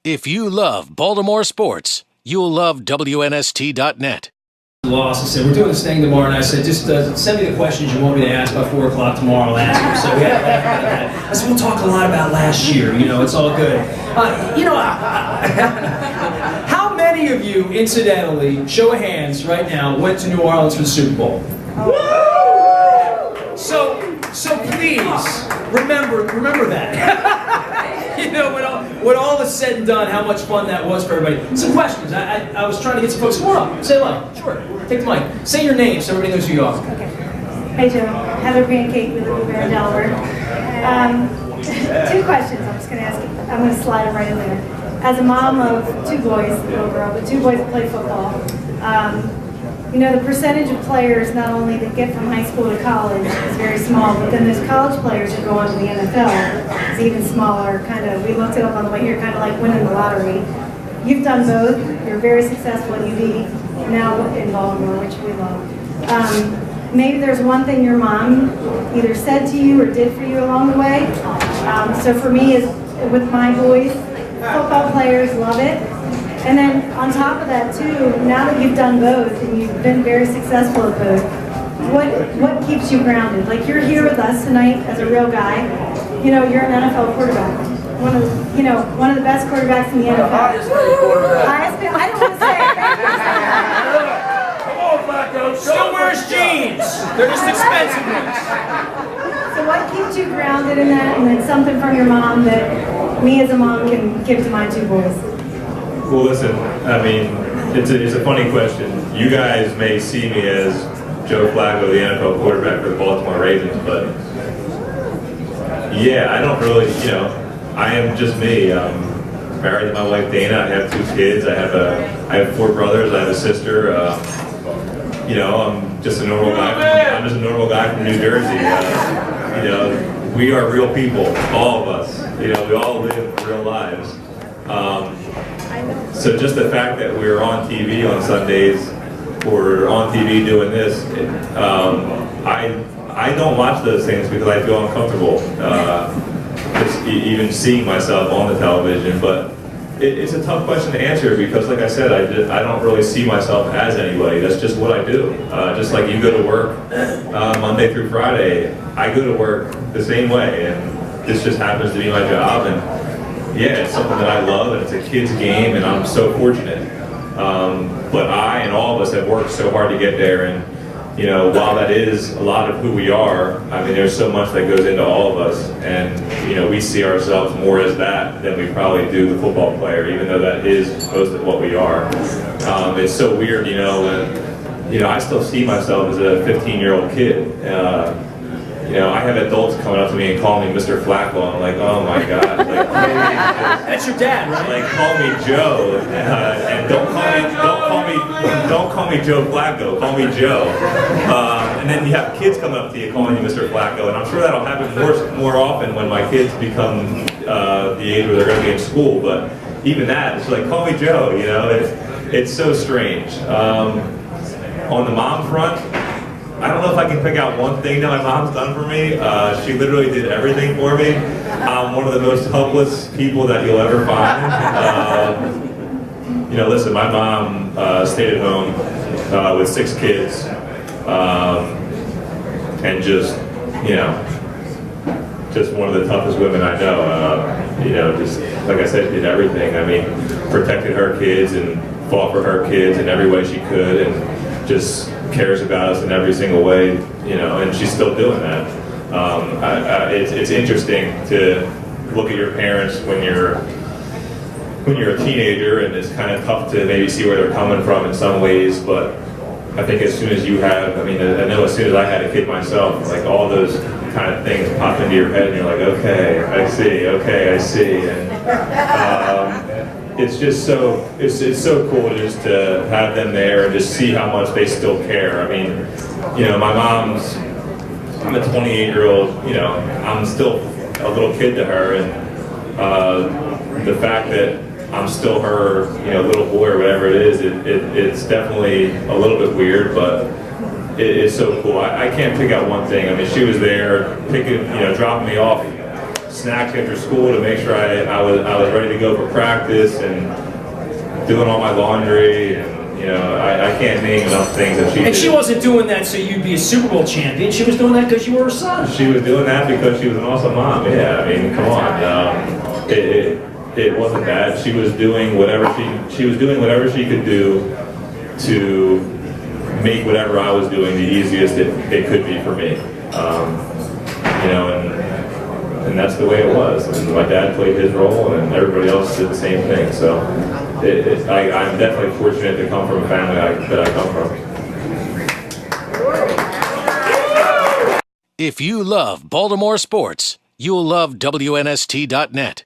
If you love Baltimore sports, you'll love WNST.net. Lost. I said, we're doing this thing tomorrow, and I said, just send me the questions you want me to ask by 4 o'clock tomorrow. I'll ask you. So we had to laugh about that. I said, we'll talk a lot about last year. You know, it's all good. How many of you, incidentally, show of hands right now, went to New Orleans for the Super Bowl? Woo! So please remember that. You know, when all is said and done, how much fun that was for everybody. Some questions. I was trying to get some folks. Come on up. Say hello. Sure. Take the mic. Say your name so everybody knows who you are. Okay. Hey Joe. Heather Pancake with Blueberry Delaware. 2 questions I'm just going to ask you. I'm going to slide them right in there. As a mom of 2 boys, a little girl, but 2 boys that play football, you know, the percentage of players not only that get from high school to college is very small, but then there's college players who go on to the NFL. It's even smaller. We looked it up on the way here, kind of like winning the lottery. You've done both. You're very successful at UD, now in Baltimore, which we love. Maybe there's one thing your mom either said to you or did for you along the way. So for me, is with my boys, football players love it. And then on top of that too, now that you've done both and you've been very successful at both, what keeps you grounded? Like, you're here with us tonight as a real guy. You know, you're an NFL quarterback. One of the best quarterbacks in the NFL. Highest paid quarterback. I don't want to say it. Come on, Flacco. Still wears jeans. They're just expensive ones. So what keeps you grounded in that, and then something from your mom that me as a mom can give to my 2 boys? Well, listen, I mean, it's a funny question. You guys may see me as Joe Flacco, the NFL quarterback for the Baltimore Ravens, but yeah, I don't really, I am just me. I'm married to my wife Dana. I have 2 kids. I have 4 brothers. I have a sister. I'm just a normal guy. I'm just a normal guy from New Jersey. We are real people, all of us. We all live real lives. So just the fact that we're on TV on Sundays, or on TV doing this, I don't watch those things because I feel uncomfortable. Just even seeing myself on the television, but it's a tough question to answer because, like I said, I don't really see myself as anybody. That's just what I do. Just like you go to work Monday through Friday, I go to work the same way, and this just happens to be my job. And yeah, it's something that I love, and it's a kid's game, and I'm so fortunate. But I and all of us have worked so hard to get there, and while that is a lot of who we are, I mean, there's so much that goes into all of us, and we see ourselves more as that than we probably do the football player, even though that is most of what we are. It's so weird, and I still see myself as a 15-year-old kid. I have adults coming up to me and calling me Mr. Flacco. I'm like, oh my God! Like, That's your dad, right? Like, call me Joe, and don't call me Joe Flacco. Call me Joe. And then you have kids coming up to you calling you Mr. Flacco, and I'm sure that'll happen more often when my kids become the age where they're going to be in school. But even that, it's like, call me Joe. It's so strange. On the mom front, I don't know if I can pick out one thing that my mom's done for me. She literally did everything for me. I'm one of the most helpless people that you'll ever find. Listen, my mom stayed at home with 6 kids, and just one of the toughest women I know. Just like I said, did everything. I mean, protected her kids and fought for her kids in every way she could, and just cares about us in every single way, and she's still doing that. It's interesting to look at your parents when you're a teenager, and it's kind of tough to maybe see where they're coming from in some ways, but I think as soon as you have, I know as soon as I had a kid myself, like, all those kind of things pop into your head, and you're like, okay, I see, and it's just it's so cool just to have them there and just see how much they still care. I mean, my mom's, I'm a 28-year-old, I'm still a little kid to her, and the fact that I'm still her, little boy or whatever it is, it's definitely a little bit weird, but it's so cool. I can't pick out one thing. I mean, she was there dropping me off snacks after school to make sure I was ready to go for practice, and doing all my laundry, and I can't name enough things that she did. And she wasn't doing that so you'd be a Super Bowl champion. She was doing that because you were her son. She was doing that because she was an awesome mom. Yeah, I mean, come on. It wasn't that. She was doing whatever she was doing whatever she could do to make whatever I was doing the easiest it could be for me. And that's the way it was. And my dad played his role, and everybody else did the same thing. So I'm definitely fortunate to come from a family that I come from. If you love Baltimore sports, you'll love WNST.net.